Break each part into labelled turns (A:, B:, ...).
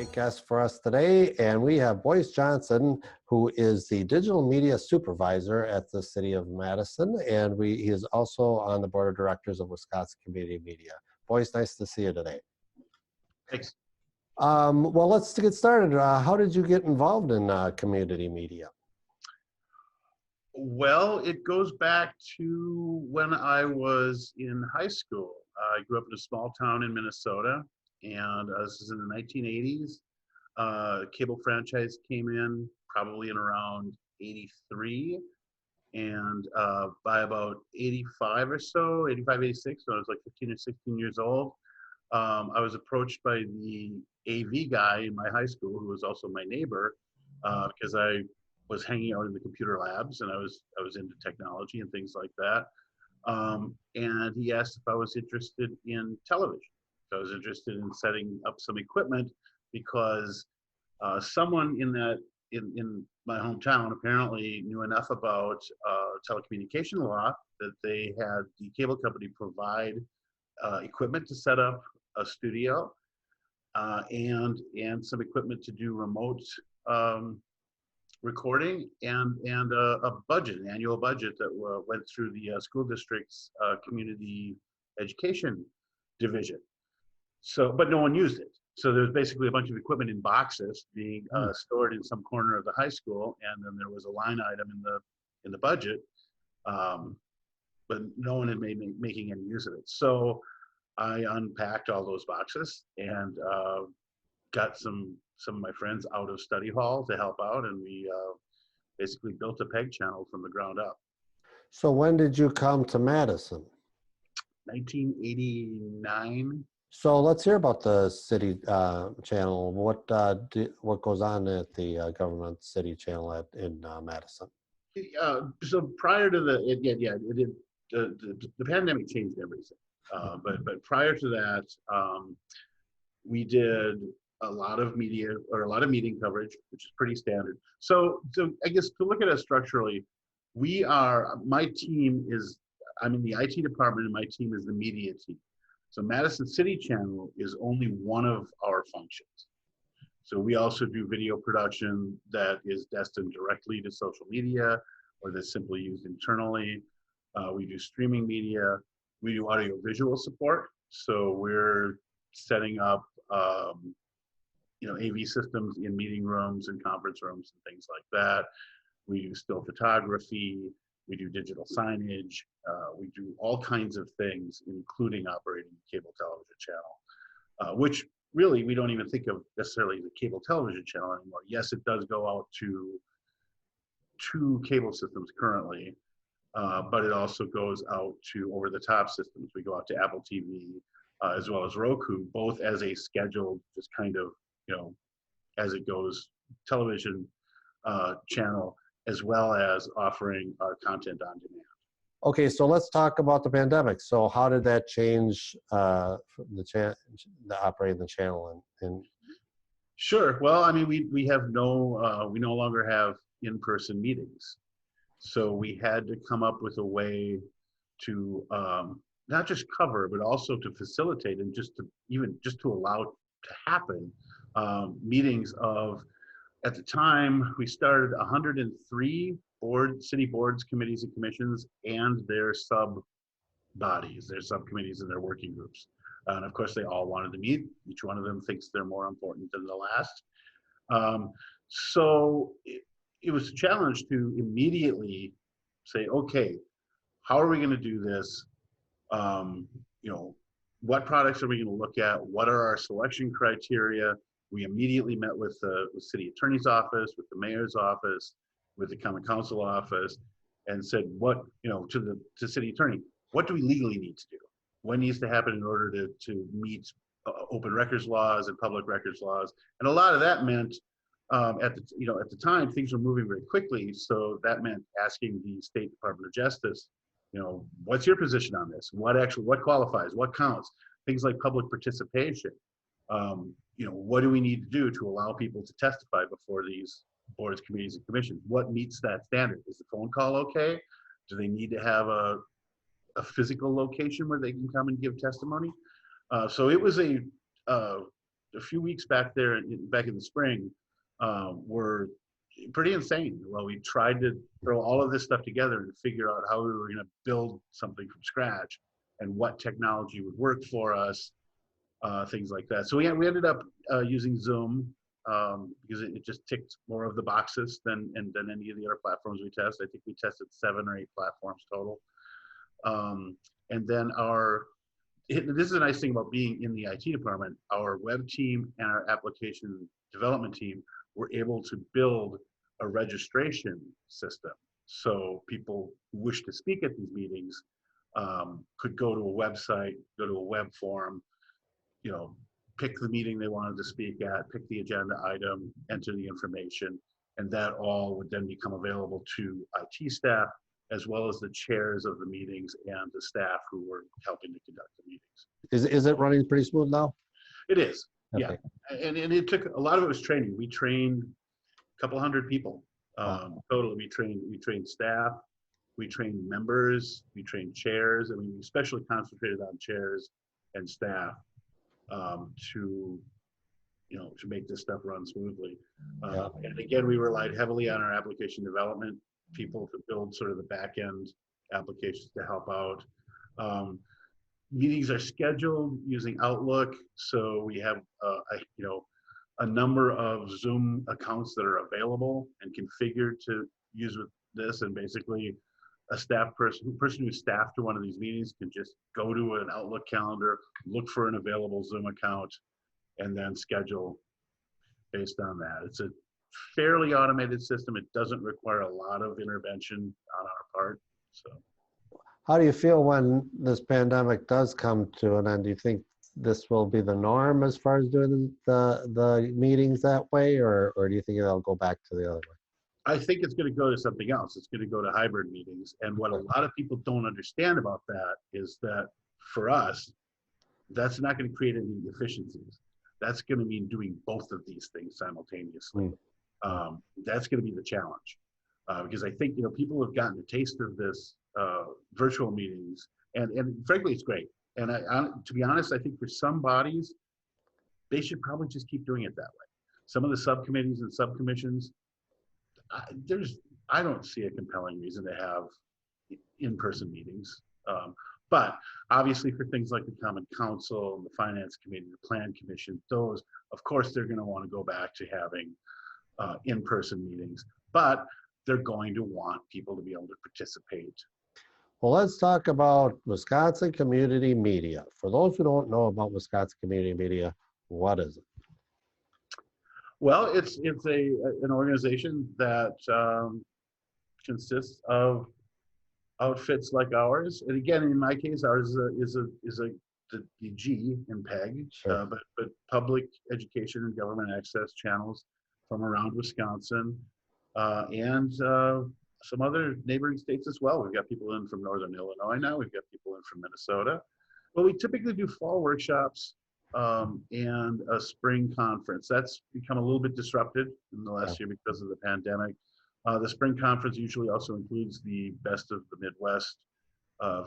A: great guest for us today, and we have Boyce Johnson, who is the digital media supervisor at the city of Madison, and he is also on the board of directors of Wisconsin Community Media. Boyce, nice to see you today.
B: Thanks.
A: Well, let's get started. How did you get involved in community media?
B: Well, it goes back to when I was in high school. I grew up in a small town in Minnesota, and this is in the 1980s. Cable franchise came in probably in around 83, and by about 85 or so, 85, 86, when I was like 15 or 16 years old, I was approached by the AV guy in my high school, who was also my neighbor, because I was hanging out in the computer labs, and I was into technology and things like that. And he asked if I was interested in television. So I was interested in setting up some equipment because someone in my hometown apparently knew enough about telecommunication law that they had the cable company provide equipment to set up a studio and some equipment to do remote recording and a budget, an annual budget that went through the school district's community education division. So, but no one used it. So there's basically a bunch of equipment in boxes being stored in some corner of the high school, and then there was a line item in the budget, but no one had making any use of it. So I unpacked all those boxes and got some of my friends out of study hall to help out, and we basically built a PEG channel from the ground up.
A: So when did you come to Madison?
B: 1989.
A: So let's hear about the city channel. What goes on at the government city channel in Madison?
B: So prior to the pandemic changed everything. But prior to that, we did a lot of media or a lot of meeting coverage, which is pretty standard. So I guess to look at it structurally, I'm in the IT department, and my team is the media team. So Madison City Channel is only one of our functions. So we also do video production that is destined directly to social media or that's simply used internally. We do streaming media. We do audio visual support. So we're setting up AV systems in meeting rooms and conference rooms and things like that. We do still photography. We do digital signage. We do all kinds of things, including operating a cable television channel, which really we don't even think of necessarily as a cable television channel anymore. Yes, it does go out to 2 cable systems currently, but it also goes out to over-the-top systems. We go out to Apple TV as well as Roku, both as a scheduled, just kind of, as it goes, television channel, as well as offering our content on demand.
A: Okay, so let's talk about the pandemic. So how did that change the operating the channel?
B: Sure. Well, I mean, we no longer have in-person meetings, so we had to come up with a way to not just cover, but also to facilitate and just to allow to happen meetings of. At the time, we started 103 city boards, committees, and commissions, and their sub-bodies, their subcommittees and their working groups. And of course, they all wanted to meet. Each one of them thinks they're more important than the last. So it was a challenge to immediately say, okay, how are we going to do this? What products are we going to look at? What are our selection criteria? We immediately met with the city attorney's office, with the mayor's office, with the common council office, and said, to city attorney, what do we legally need to do? What needs to happen in order to meet open records laws and public records laws? And a lot of that meant, at the time, things were moving very quickly. So that meant asking the State Department of Justice, what's your position on this? What qualifies? What counts? Things like public participation. What do we need to do to allow people to testify before these boards, committees, and commissions? What meets that standard? Is the phone call okay? Do they need to have a physical location where they can come and give testimony? So it was a a few weeks back there, back in the spring, were pretty insane. Well, we tried to throw all of this stuff together and figure out how we were going to build something from scratch and what technology would work for us, things like that. So we ended up using Zoom because it just ticked more of the boxes than any of the other platforms we test. I think we tested 7 or 8 platforms total. And then this is a nice thing about being in the IT department. Our web team and our application development team were able to build a registration system. So people who wish to speak at these meetings could go to a website, go to a web form, pick the meeting they wanted to speak at, pick the agenda item, enter the information, and that all would then become available to IT staff, as well as the chairs of the meetings and the staff who were helping to conduct the meetings.
A: Is it running pretty smooth now?
B: It is,
A: Okay.
B: yeah. And it took, a lot of it was training. We trained a couple hundred people total. We trained staff, we trained members, we trained chairs. I mean, we especially concentrated on chairs and staff to make this stuff run smoothly. And again, we relied heavily on our application development people to build sort of the back end applications to help out. Meetings are scheduled using Outlook, so we have a number of Zoom accounts that are available and configured to use with this. And basically, a person who's staffed to one of these meetings can just go to an Outlook calendar, look for an available Zoom account, and then schedule based on that. It's a fairly automated system. It doesn't require a lot of intervention on our part. So,
A: how do you feel when this pandemic does come to an end? Do you think this will be the norm as far as doing the meetings that way, or do you think it'll go back to the other way?
B: I think it's going to go to something else. It's going to go to hybrid meetings. And what a lot of people don't understand about that is that for us, that's not going to create any efficiencies. That's going to mean doing both of these things simultaneously. That's going to be the challenge. Because I think, people have gotten a taste of this virtual meetings, and frankly, it's great. And to be honest, I think for some bodies, they should probably just keep doing it that way. Some of the subcommittees and subcommissions, I don't see a compelling reason to have in-person meetings. But obviously for things like the Common Council, the Finance Committee, the Plan Commission, those, of course, they're going to want to go back to having in-person meetings, but they're going to want people to be able to participate.
A: Well, let's talk about Wisconsin Community Media. For those who don't know about Wisconsin Community Media, what is it?
B: Well, it's an organization that consists of outfits like ours, and again, in my case, ours is the G in PEG,
A: Sure.
B: But public education and government access channels from around Wisconsin and some other neighboring states as well. We've got people in from Northern Illinois now. We've got people in from Minnesota. But we typically do fall workshops and a spring conference. That's become a little bit disrupted in the last year because of the pandemic. The spring conference usually also includes the Best of the Midwest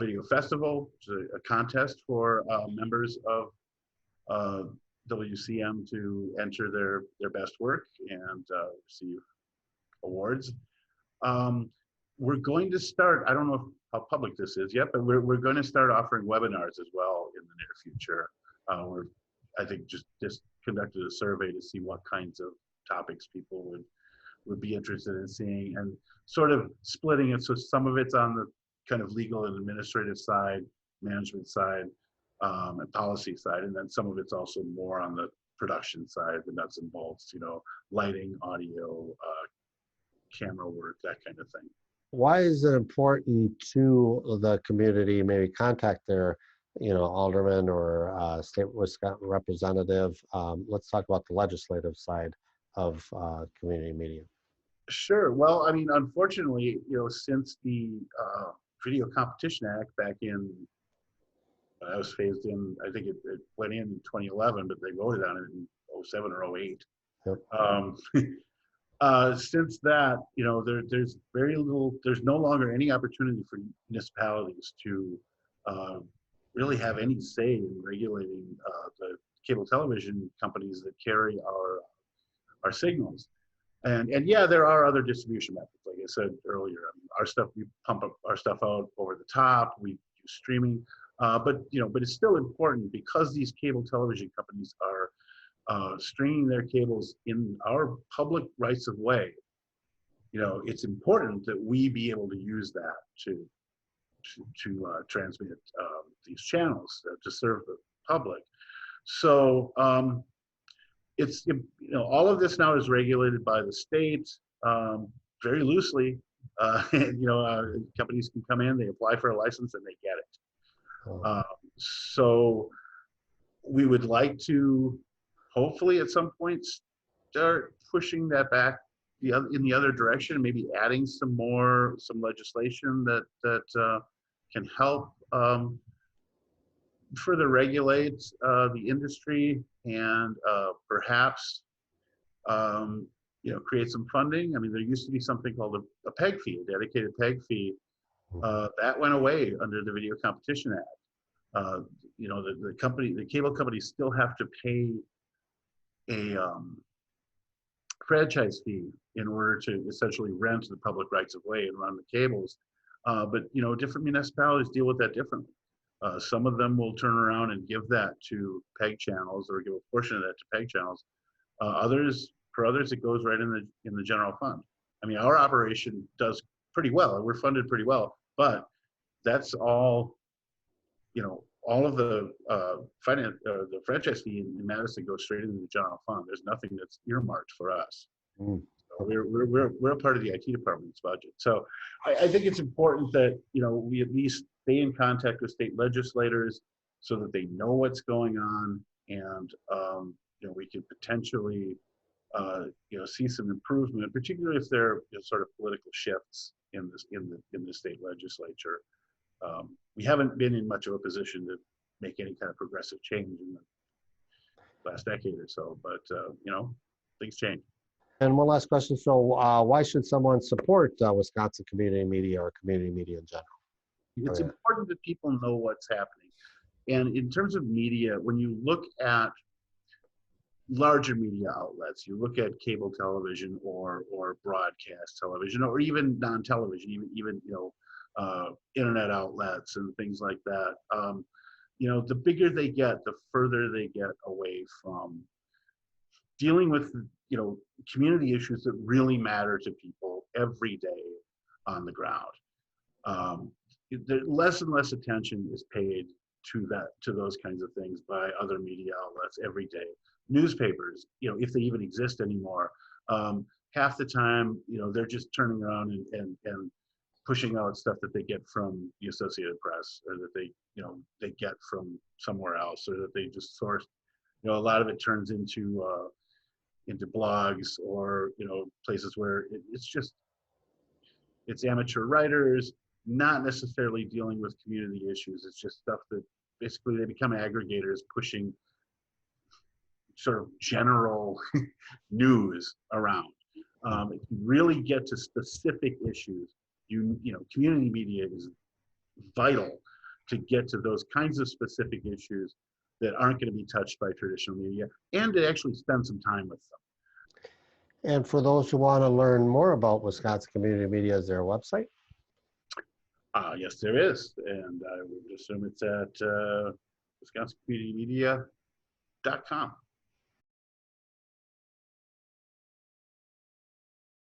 B: Video Festival, which is a contest for members of WCM to enter their best work and receive awards. We're going to start, I don't know how public this is yet, but we're going to start offering webinars as well in the near future. I think just conducted a survey to see what kinds of topics people would be interested in seeing, and sort of splitting it. So some of it's on the kind of legal and administrative side, management side, and policy side. And then some of it's also more on the production side, the nuts and bolts, lighting, audio, camera work, that kind of thing.
A: Why is it important to the community maybe contact their alderman or state Wisconsin representative? Let's talk about the legislative side of community media.
B: Sure. Well, I mean, unfortunately, since the Video Competition Act back in, I was phased in, I think it went in 2011, but they voted on it in 07 or 08. Yep. Since that, there's very little, there's no longer any opportunity for municipalities to really have any say in regulating the cable television companies that carry our signals. And yeah, there are other distribution methods. Like I said earlier, I mean, our stuff, we pump up our stuff out over the top. We do streaming, but it's still important because these cable television companies are stringing their cables in our public rights of way. It's important that we be able to use that to transmit these channels to serve the public. So it's all of this now is regulated by the state very loosely. Companies can come in, they apply for a license, and they get it. So we would like to hopefully at some point start pushing that back in the other direction, maybe adding some legislation that can help further regulate the industry and perhaps create some funding. I mean, there used to be something called a PEG fee, a dedicated PEG fee. That went away under the Video Competition Act. The cable companies still have to pay a franchise fee in order to essentially rent the public rights of way and run the cables. But different municipalities deal with that differently. Some of them will turn around and give that to PEG channels or give a portion of that to PEG channels. For others, it goes right in the general fund. I mean, our operation does pretty well. We're funded pretty well, but that's all. All of the the franchise fee in Madison goes straight into the general fund. There's nothing that's earmarked for us. So we're a part of the IT department's budget. So I think it's important that we at least stay in contact with state legislators so that they know what's going on, and we can potentially see some improvement, particularly if there are sort of political shifts in the state legislature. We haven't been in much of a position to make any kind of progressive change in the last decade or so, but things change.
A: And one last question. So why should someone support Wisconsin community media or community media in general?
B: It's important that people know what's happening. And in terms of media, when you look at larger media outlets, you look at cable television or broadcast television, or even non-television, even internet outlets and things like that. The bigger they get, the further they get away from dealing with community issues that really matter to people every day on the ground. Less and less attention is paid to those kinds of things by other media outlets every day. Newspapers, if they even exist anymore, half the time, they're just turning around and pushing out stuff that they get from the Associated Press, or that they get from somewhere else, or that they just source. A lot of it turns into blogs or places where it's amateur writers, not necessarily dealing with community issues. It's just stuff that basically they become aggregators pushing sort of general news around. If you really get to specific issues, community media is vital to get to those kinds of specific issues that aren't going to be touched by traditional media, and to actually spend some time with them.
A: And for those who want to learn more about Wisconsin community media, is there a website?
B: Yes, there is. And I would assume it's at wisconsincommunitymedia.com.